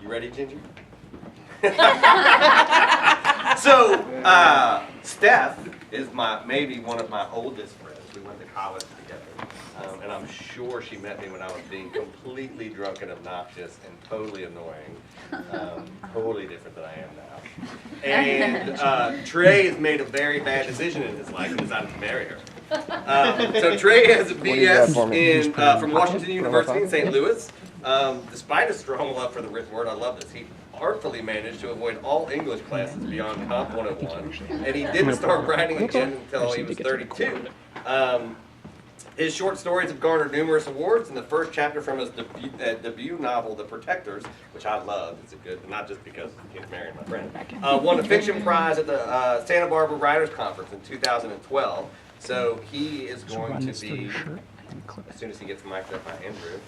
You ready, Ginger? So, Steph is maybe one of my oldest friends. We went to college together, and I'm sure she met me when I was being completely drunk and obnoxious and totally annoying, totally different than I am now. And Trey has made a very bad decision in his life and decided to marry her. So Trey has a BS from Washington University in St. Louis. Despite a strong love for the written word, I love this, he artfully managed to avoid all English classes beyond Comp 101, and he didn't start writing again until he was 32. His short stories have garnered numerous awards, and the first chapter from his debut novel, The Protectors, which I love, it's a good, not just because he's marrying my friend, won a fiction prize at the Santa Barbara Writers Conference in 2012. So he is going to be, as soon as he gets mic'd up by Andrew.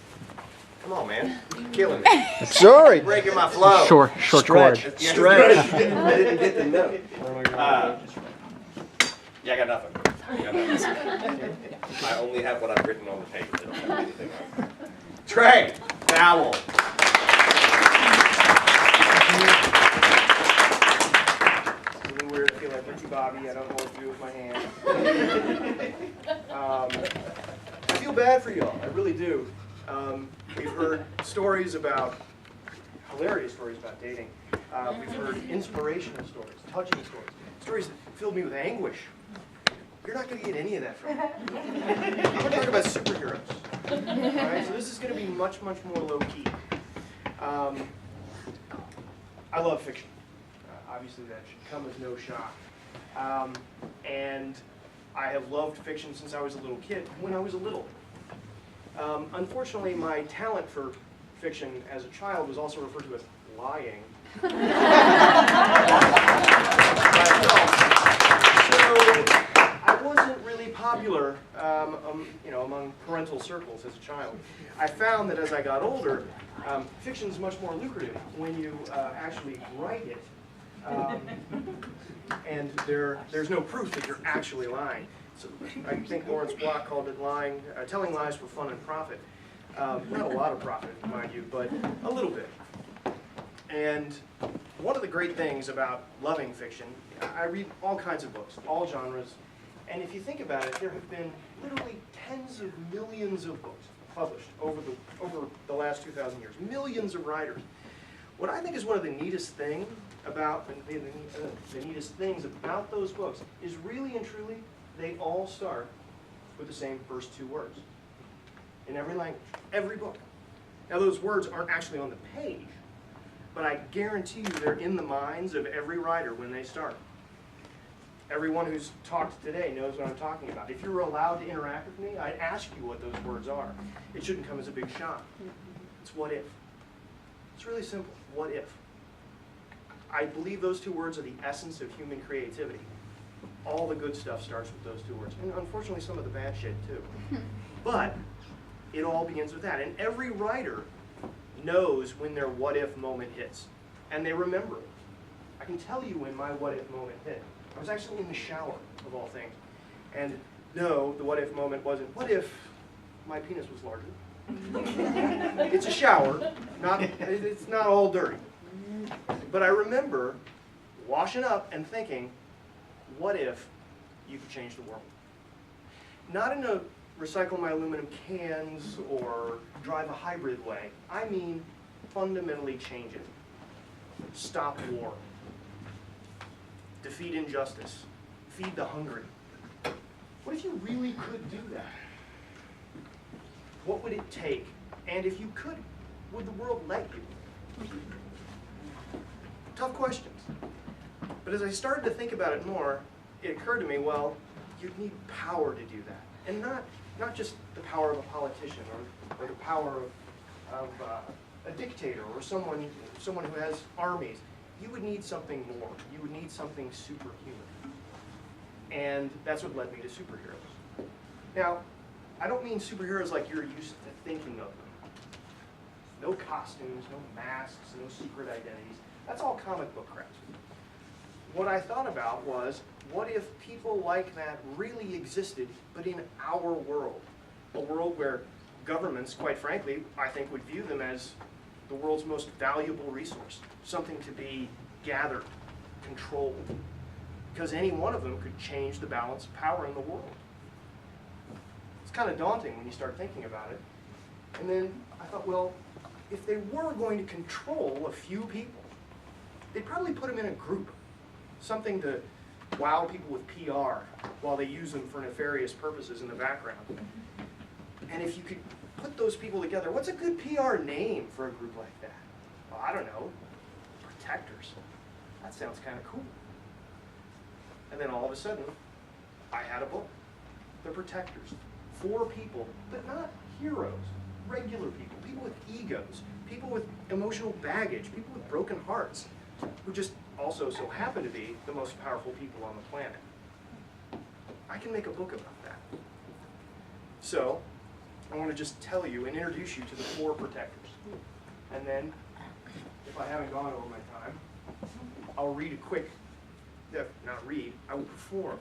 Come on, man. You're killing me. Sorry. Breaking my flow. Short cord. Stretch. I didn't get the note. Yeah, I got nothing. I only have what I've written on the paper. I don't have anything else. Trey Dowell. It's really weird. I feel like Ricky Bobby. I don't know what to do with my hand. I feel bad for y'all. I really do. We've heard stories about, hilarious stories about dating. We've heard inspirational stories, touching stories, stories that filled me with anguish. You're not going to get any of that from me. I'm going to talk about superheroes. All right, so this is going to be much, much more low-key. I love fiction. Obviously, that should come as no shock. And I have loved fiction since I was a little kid, when I was little. Unfortunately, my talent for fiction as a child was also referred to as lying. So I wasn't really popular, among parental circles as a child. I found that as I got older, fiction is much more lucrative when you actually write it, and there's no proof that you're actually lying. So I think Lawrence Block called it telling lies for fun and profit. Not a lot of profit, mind you, but a little bit. And one of the great things about loving fiction, I read all kinds of books, all genres, and if you think about it, there have been literally tens of millions of books published over the last 2,000 years, millions of writers. What I think is one of the neatest things about those books is really and truly, they all start with the same first two words in every language, every book. Now those words aren't actually on the page, but I guarantee you they're in the minds of every writer when they start. Everyone who's talked today knows what I'm talking about. If you were allowed to interact with me, I'd ask you what those words are. It shouldn't come as a big shock. It's what if. It's really simple. What if? I believe those two words are the essence of human creativity. All the good stuff starts with those two words. And unfortunately, some of the bad shit, too. But it all begins with that. And every writer knows when their what-if moment hits. And they remember it. I can tell you when my what-if moment hit. I was actually in the shower, of all things. And no, the what-if moment wasn't, what if my penis was larger? It's a shower. It's not all dirty. But I remember washing up and thinking, what if you could change the world? Not in a recycle my aluminum cans or drive a hybrid way. I mean fundamentally change it. Stop war. Defeat injustice. Feed the hungry. What if you really could do that? What would it take? And if you could, would the world let you? Tough questions. But as I started to think about it more, it occurred to me, well, you'd need power to do that. And not just the power of a politician or the power of a dictator or someone who has armies. You would need something more. You would need something superhuman. And that's what led me to superheroes. Now, I don't mean superheroes like you're used to thinking of them. No costumes, no masks, no secret identities. That's all comic book crap. What I thought about was, what if people like that really existed, but in our world? A world where governments, quite frankly, I think would view them as the world's most valuable resource, something to be gathered, controlled, because any one of them could change the balance of power in the world. It's kind of daunting when you start thinking about it. And then I thought, well, if they were going to control a few people, they'd probably put them in a group, something to wow people with PR while they use them for nefarious purposes in the background. And if you could put those people together, what's a good PR name for a group like that? Well, I don't know. Protectors. That sounds kind of cool. And then all of a sudden, I had a book. The Protectors. 4 people, but not heroes. Regular people. People with egos. People with emotional baggage. People with broken hearts. Who just also so happen to be the most powerful people on the planet. I can make a book about that. So, I want to just tell you and introduce you to the 4 protectors. And then, if I haven't gone over my time, I'll read a quick, not read, I will perform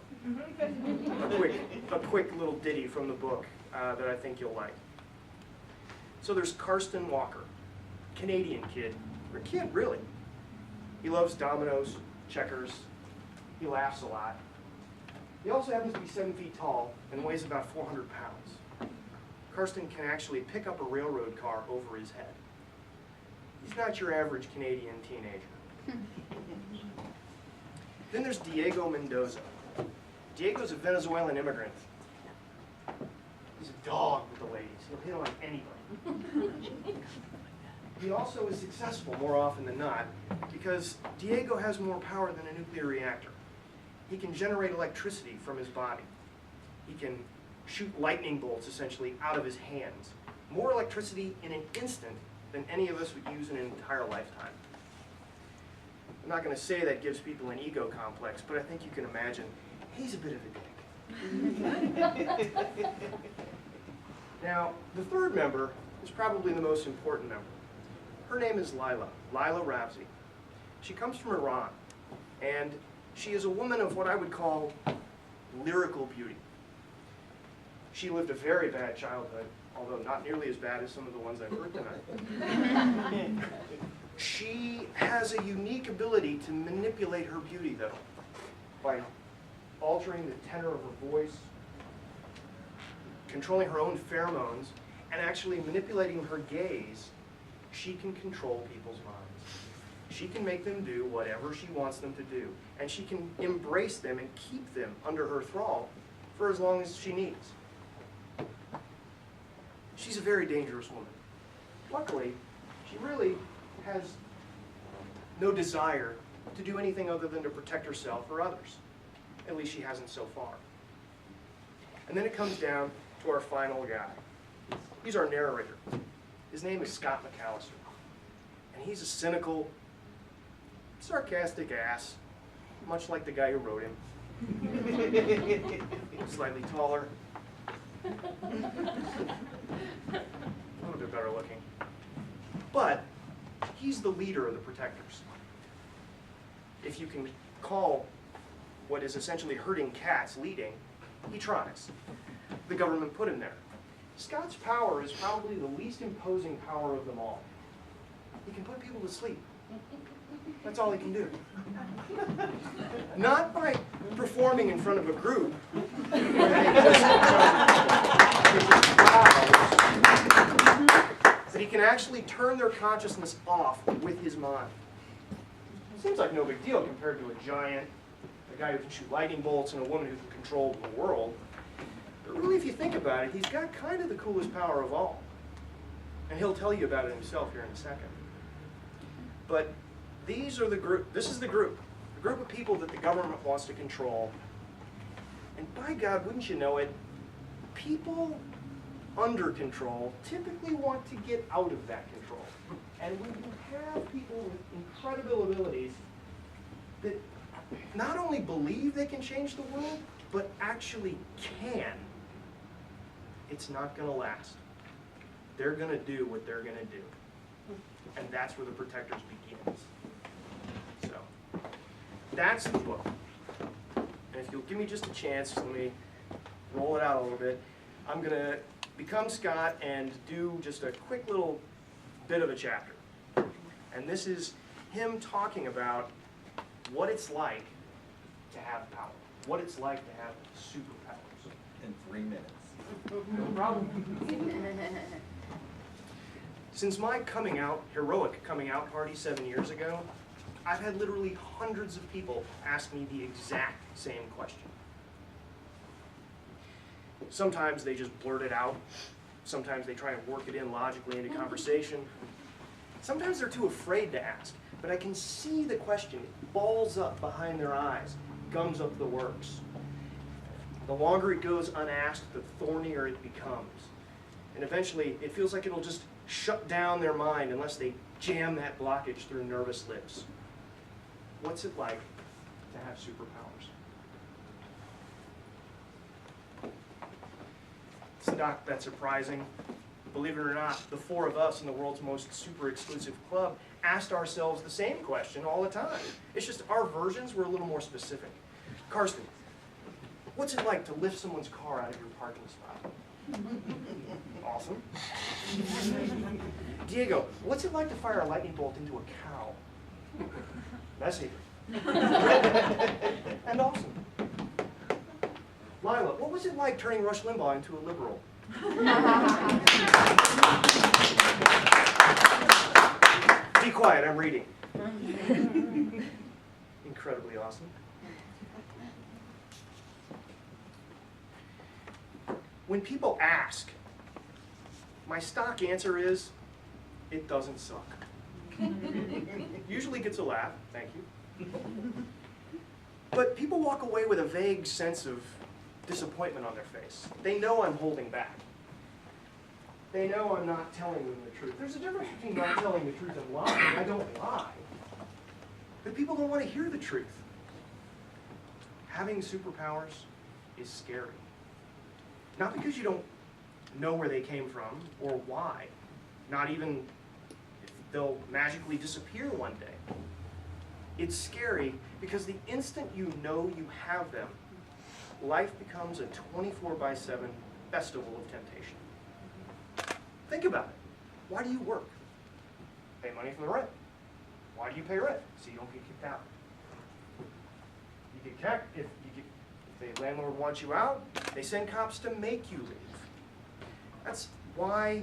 a quick little ditty from the book that I think you'll like. So there's Karsten Walker, Canadian kid, or kid really. He loves dominoes, checkers, he laughs a lot. He also happens to be 7 feet tall and weighs about 400 pounds. Karsten can actually pick up a railroad car over his head. He's not your average Canadian teenager. Then there's Diego Mendoza. Diego's a Venezuelan immigrant. He's a dog with the ladies. He'll hit on anybody. He also is successful more often than not because Diego has more power than a nuclear reactor. He can generate electricity from his body. He can shoot lightning bolts essentially out of his hands. More electricity in an instant than any of us would use in an entire lifetime. I'm not going to say that gives people an ego complex, but I think you can imagine he's a bit of a dick. Now, the 3rd member is probably the most important member. Her name is Lila Ravzi. She comes from Iran, and she is a woman of what I would call lyrical beauty. She lived a very bad childhood, although not nearly as bad as some of the ones I've heard tonight. She has a unique ability to manipulate her beauty, though, by altering the tenor of her voice, controlling her own pheromones, and actually manipulating her gaze. She can control people's minds. She can make them do whatever she wants them to do, and she can embrace them and keep them under her thrall for as long as she needs. She's a very dangerous woman. Luckily, she really has no desire to do anything other than to protect herself or others. At least she hasn't so far. And then it comes down to our final guy. He's our narrator. His name is Scott McAllister. And he's a cynical, sarcastic ass, much like the guy who wrote him. Slightly taller. A little bit better looking. But he's the leader of the Protectors. If you can call what is essentially herding cats leading, he tries. The government put him there. Scott's power is probably the least imposing power of them all. He can put people to sleep. That's all he can do. Not by performing in front of a group where they but he can actually turn their consciousness off with his mind. Seems like no big deal compared to a giant, a guy who can shoot lightning bolts, and a woman who can control the world. But really, if you think about it, he's got kind of the coolest power of all. And he'll tell you about it himself here in a second. But these are the group, this is the group of people that the government wants to control. And by God, wouldn't you know it, people under control typically want to get out of that control. And when you have people with incredible abilities that not only believe they can change the world, but actually can, it's not going to last. They're going to do what they're going to do. And that's where the Protectors begins. So, that's the book. And if you'll give me just a chance, let me roll it out a little bit. I'm going to become Scott and do just a quick little bit of a chapter. And this is him talking about what it's like to have power, what it's like to have superpowers. In 3 minutes. No problem. Since my coming out, heroic coming out party 7 years ago, I've had literally hundreds of people ask me the exact same question. Sometimes they just blurt it out. Sometimes they try and work it in logically into conversation. Sometimes they're too afraid to ask, but I can see the question balls up behind their eyes, gums up the works. The longer it goes unasked, the thornier it becomes. And eventually, it feels like it'll just shut down their mind unless they jam that blockage through nervous lips. What's it like to have superpowers? It's not that surprising. Believe it or not, the four of us in the world's most super exclusive club asked ourselves the same question all the time. It's just our versions were a little more specific. Karsten, what's it like to lift someone's car out of your parking spot? Awesome. Diego, what's it like to fire a lightning bolt into a cow? Messy. And awesome. Lila, what was it like turning Rush Limbaugh into a liberal? Be quiet, I'm reading. Incredibly awesome. When people ask, my stock answer is, it doesn't suck. Usually gets a laugh, thank you. But people walk away with a vague sense of disappointment on their face. They know I'm holding back. They know I'm not telling them the truth. There's a difference between not telling the truth and lying. I don't lie. But people don't want to hear the truth. Having superpowers is scary. Not because you don't know where they came from or why. Not even if they'll magically disappear one day. It's scary because the instant you know you have them, life becomes a 24/7 festival of temptation. Think about it. Why do you work? Pay money for the rent. Why do you pay rent? So you don't get kicked out. You get kicked if the landlord wants you out, they send cops to make you leave. That's why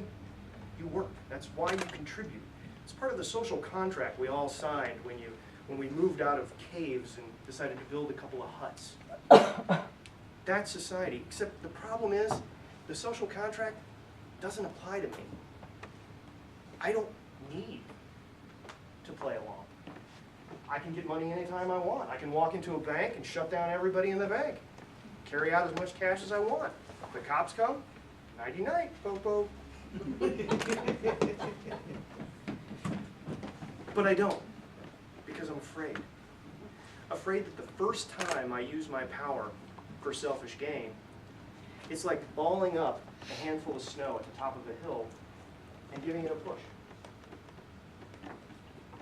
you work. That's why you contribute. It's part of the social contract we all signed when we moved out of caves and decided to build a couple of huts. That's society, except the problem is the social contract doesn't apply to me. I don't need to play along. I can get money anytime I want. I can walk into a bank and shut down everybody in the bank. Carry out as much cash as I want. If the cops come, nighty-night, po-po. But I don't, because I'm afraid. Afraid that the first time I use my power for selfish gain, it's like balling up a handful of snow at the top of a hill and giving it a push.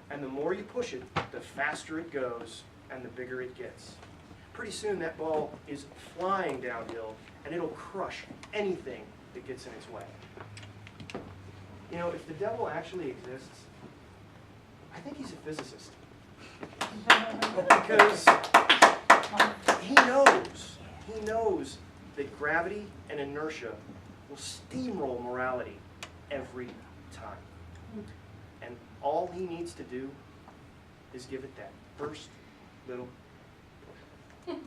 And the more you push it, the faster it goes and the bigger it gets. Pretty soon that ball is flying downhill and it'll crush anything that gets in its way. You know, if the devil actually exists, I think he's a physicist. Because he knows that gravity and inertia will steamroll morality every time. And all he needs to do is give it that first little push.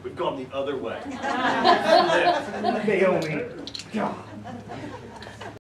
We've gone the other way. Naomi. God.